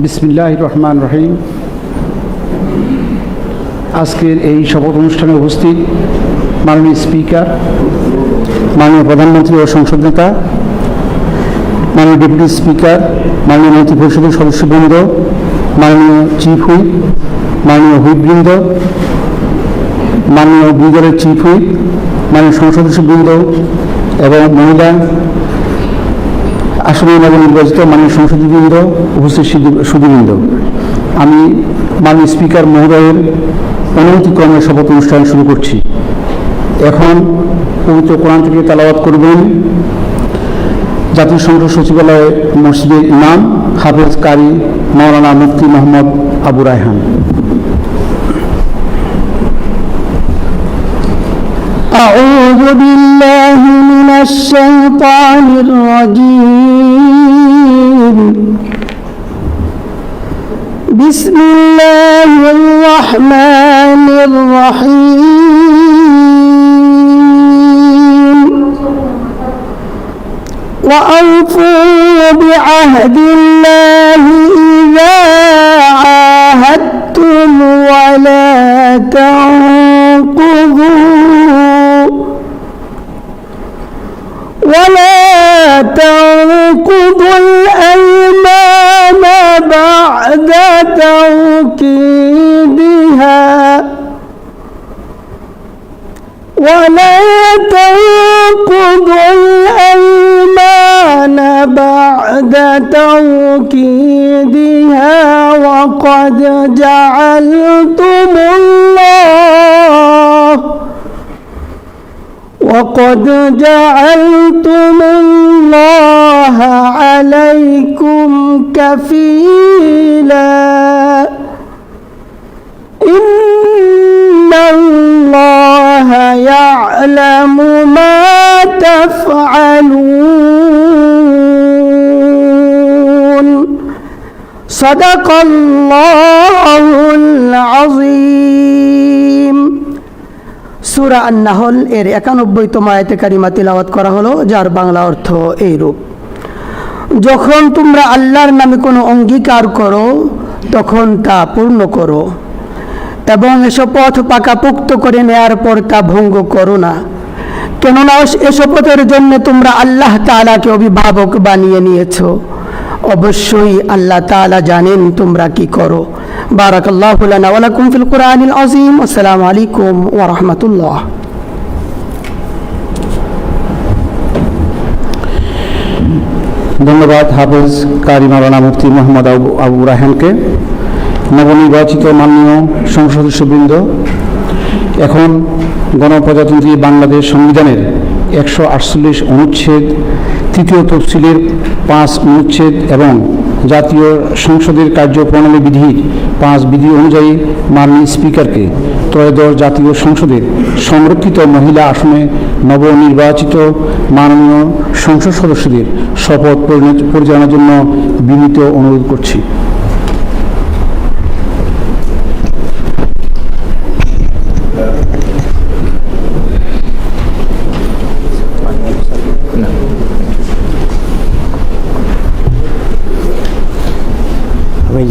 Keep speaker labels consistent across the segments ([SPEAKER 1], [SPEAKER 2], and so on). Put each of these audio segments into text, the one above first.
[SPEAKER 1] বিসমিল্লাহির রহমানির রহিম। আজকের এই শপথ অনুষ্ঠানে উপস্থিত মাননীয় স্পিকার, মাননীয় প্রধানমন্ত্রী ও সংসদ নেতা, মাননীয় ডেপুটি স্পিকার, মাননীয় মন্ত্রী পরিষদের সদস্যবৃন্দ, মাননীয় চিফ হুইপ, মাননীয় হুইপবৃন্দ, মাননীয় বিদলের চিফ হুইপ, মাননীয় সংসদবৃন্দ এবং মহিলা আসনে নবনির্বাচিত মাননীয় সংসদবৃন্দ, উপস্থিত সুধীবৃন্দ, আমি মাননীয় স্পিকার মহোদয়ের অনুমতিক্রমে শপথ অনুষ্ঠান শুরু করছি। এখন পবিত্র কোরআন থেকে তেলাওয়াত করবেন জাতীয় সংসদ সচিবালয় মসজিদের ইমাম হাফেজ কারি মাওলানা মুফতি মোহাম্মদ আবু রায়হান।
[SPEAKER 2] أعوذ بالله من الشيطان الرجيم. بسم الله الرحمن الرحيم. وأوفوا بعهد الله إذا عاهدتم ولا تنقضوا الأيمان بعد توكيدها وقد جعلتم الله عليكم كفيلا إن الله يعلم ما تفعلون صدق الله العظيم. সূরা আন-নাহল এর 91তম আয়াতে কারিমা তিলাওয়াত করা হলো, যার বাংলা অর্থ এইরূপ: যখন তোমরা আল্লাহর নামে কোনো অঙ্গীকার করো তখন তা পূর্ণ করো এবং এসব পথ পাকাপোক্ত করে নেয়ার পর তা ভঙ্গ করো না, কেননা এসব পথের জন্য তোমরা আল্লাহ তাআলাকে অভিভাবক বানিয়ে নিয়েছো। অবশ্যই আল্লাহ তাআলা জানেন তোমরা কি করো। বারাকাল্লাহু লানা ওয়া লাকুম ফিল কুরআনিল আযীম। আসসালামু আলাইকুম ওয়া রাহমাতুল্লাহ।
[SPEAKER 1] ধন্যবাদ হাফেজ কারি মাওলানা মুফতি মোহাম্মদ আবু রায়হানকে। নবনির্বাচিত মাননীয় সংসদ সদস্যবৃন্দ, এখন গণপ্রজাতন্ত্রী বাংলাদেশ সংবিধানের 148 অনুচ্ছেদ, 3য় তফসিলের 5 অনুচ্ছেদ এবং জাতীয় সংসদের কার্যপ্রণালী বিধির 5 বিধি অনুযায়ী মাননীয় স্পিকারকে ত্রয়োদশ জাতীয় সংসদের সংরক্ষিত মহিলা আসনে নবনির্বাচিত মাননীয় সংসদ সদস্যদের শপথ পরিচালনার জন্য বিনীত অনুরোধ করছি।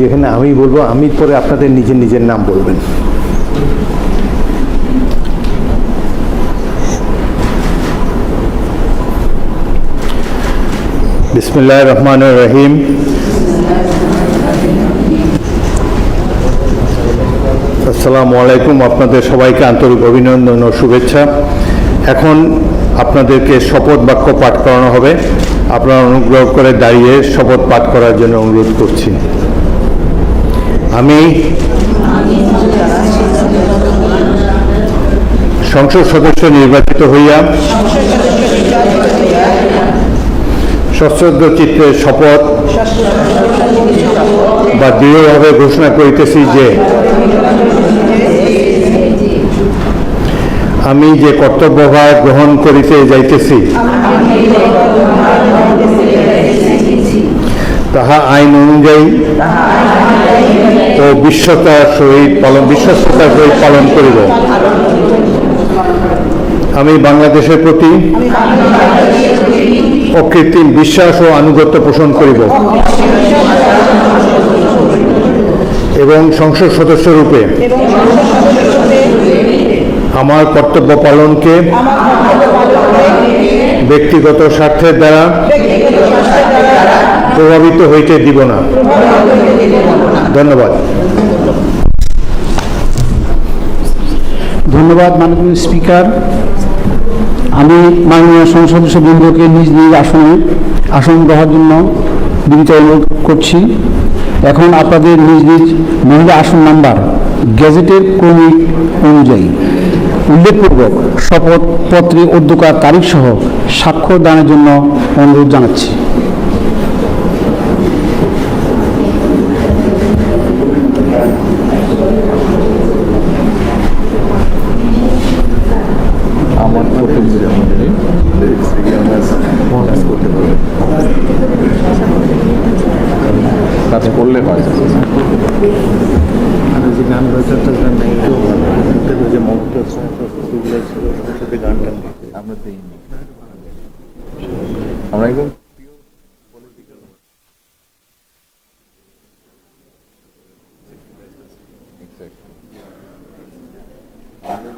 [SPEAKER 3] যেখানে আমি বলবো, আমি পরে আপনাদের নিজের নিজের নাম বলবেন। বিসমিল্লাহির রহমানির রহিম। আসসালামু আলাইকুম। আপনাদের সবাইকে আন্তরিক অভিনন্দন ও শুভেচ্ছা। এখন আপনাদেরকে শপথ বাক্য পাঠ করানো হবে। আপনারা অনুগ্রহ করে দাঁড়িয়ে শপথ পাঠ করার জন্য অনুরোধ করছি। আমি সংসদ সদস্য নির্বাচিত হইয়া সশ্রদ্ধ চিত্তে শপথ বা দৃঢ়ভাবে ঘোষণা করিতেছি যে আমি যে কর্তব্যভার গ্রহণ করিতে যাইতেছি তাহা আইন অনুযায়ী ও বিশ্বস্ততার সহিত পালন করিব। আমি বাংলাদেশের প্রতি অকৃত্রিম বিশ্বাস ও আনুগত্য পোষণ করিব এবং সংসদ সদস্য রূপে আমার কর্তব্য পালনকে ব্যক্তিগত স্বার্থের দ্বারা প্রভাবিত হইতে দিব না। ধন্যবাদ।
[SPEAKER 1] ধন্যবাদ মাননীয় স্পিকার। আমি মাননীয় সংসদ সদস্যবৃন্দকে নিজ নিজ আসন গ্রহণের জন্য বিনীত অনুরোধ করছি। এখন আপনাদের নিজ নিজ মহিলা আসন নাম্বার গেজেটের ক্রমিক অনুযায়ী উল্লেখপূর্বক শপথপত্রে অধ্যক্ষার তারিখ সহ স্বাক্ষর দানের জন্য অনুরোধ জানাচ্ছি।
[SPEAKER 4] কাজ করলে হয় আমরা একদম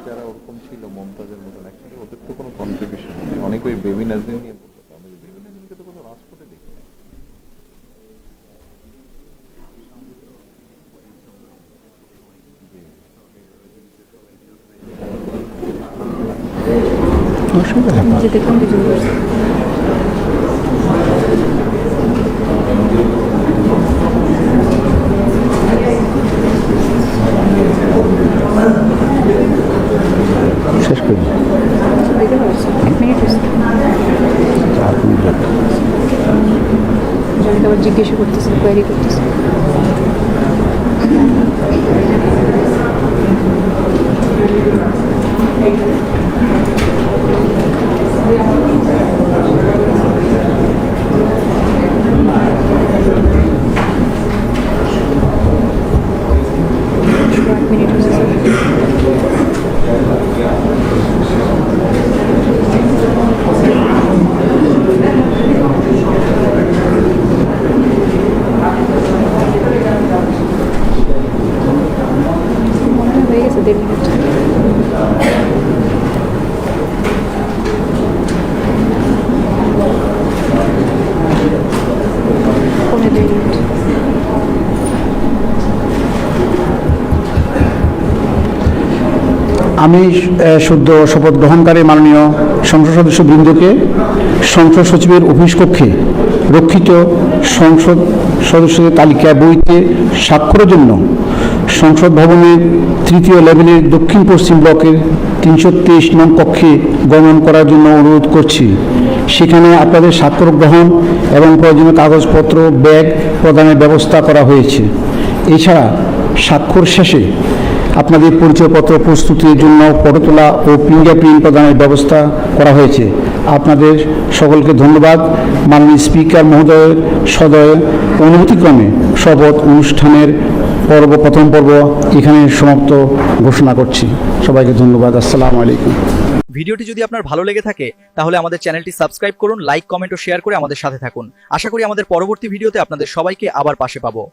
[SPEAKER 4] যারা ওরকম ছিল মমতাজের মতন, অ্যাকচুয়ালি ওদের তো কোনো কন্ট্রিবিউশন নেই। অনেক ওই বেবি নাজরিন নিয়ে বলতো, আমি বেবি নাজরিনকে তো কোনো রাজপথে দেখি না।
[SPEAKER 1] শেষ করি।
[SPEAKER 5] জিজ্ঞাসা করতেছে, কোয়ারি করতেছে। হয়ে গেছে 1.5 মিনিট।
[SPEAKER 1] আমি সদ্য শপথ গ্রহণকারী মাননীয় সংসদ সদস্যবৃন্দকে সংসদ সচিবের অফিস কক্ষে রক্ষিত সংসদ সদস্যদের তালিকা বইতে স্বাক্ষরের জন্য সংসদ ভবনের 3য় লেভেলের দক্ষিণ পশ্চিম ব্লকের 323 নং কক্ষে গমন করার জন্য অনুরোধ করছি। সেখানে আপনাদের স্বাক্ষর গ্রহণ এবং প্রয়োজনীয় কাগজপত্র ব্যাগ প্রদানের ব্যবস্থা করা হয়েছে। এছাড়া স্বাক্ষর শেষে আপনাদের পরিচয়পত্র প্রস্তুতির জন্য ফটো তোলা ও ফিঙ্গারপ্রিন্ট প্রদানের ব্যবস্থা করা হয়েছে। আপনাদের সকলকে ধন্যবাদ। মাননীয় স্পিকার মহোদয়ের সদয় অনুমতিক্রমে শপথ অনুষ্ঠানের প্রথম পর্ব এখানে সমাপ্ত ঘোষণা করছি। সবাইকে ধন্যবাদ। আসসালামু আলাইকুম।
[SPEAKER 6] ভিডিওটি যদি আপনার ভালো লেগে থাকে তাহলে আমাদের চ্যানেলটি সাবস্ক্রাইব করুন, লাইক, কমেন্ট ও শেয়ার করে আমাদের সাথে থাকুন। আশা করি আমাদের পরবর্তী ভিডিওতে আপনাদের সবাইকে আবার পাশে পাবো।